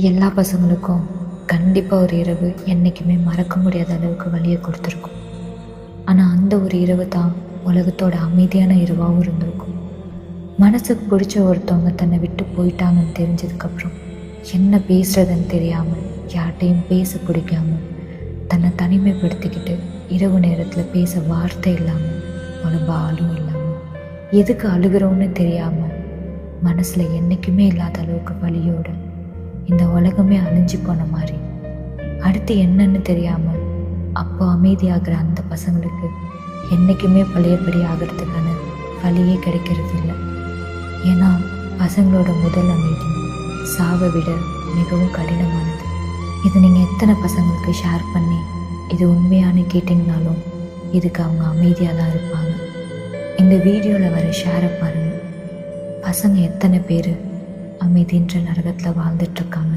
எல்லா பசங்களுக்கும் கண்டிப்பாக ஒரு இரவு என்றைக்குமே மறக்க முடியாத அளவுக்கு வலியை கொடுத்துருக்கும். ஆனால் அந்த ஒரு இரவு தான் உலகத்தோட அமைதியான இரவாகவும் இருந்திருக்கும். மனசுக்கு பிடிச்ச ஒருத்தவங்க தன்னை விட்டு போயிட்டாங்கன்னு தெரிஞ்சதுக்கப்புறம் என்ன பேசுறதுன்னு தெரியாமல், யார்கிட்டையும் பேச பிடிக்காமல், தன்னை தனிமைப்படுத்திக்கிட்டு இரவு நேரத்தில் பேச வார்த்தை இல்லாமல், உடம்பு ஆளும் இல்லாமல், எதுக்கு அழுகிறோன்னு தெரியாமல், மனசில் என்றைக்குமே இல்லாத அளவுக்கு வலியோட இந்த உலகமே அழிஞ்சு போன மாதிரி அடுத்து என்னன்னு தெரியாமல் அப்போ அமைதியாகிற அந்த பசங்களுக்கு என்றைக்குமே பழையபடி ஆகிறதுக்கான வழியே கிடைக்கிறது இல்லை. ஏன்னா பசங்களோட முதல் அமைதி சாவை விட மிகவும் கடினமானது. இது நீங்கள் எத்தனை பசங்களுக்கு ஷேர் பண்ணி இது உண்மையான கேட்டிங்கனாலும் இதுக்கு அவங்க அமைதியாக தான் இருப்பாங்க. இந்த வீடியோவில் வர ஷேரை பாருங்கள். பசங்க எத்தனை பேர் அமைதின்ற நரகத்தில் வாழ்ந்துட்டுருக்காங்க.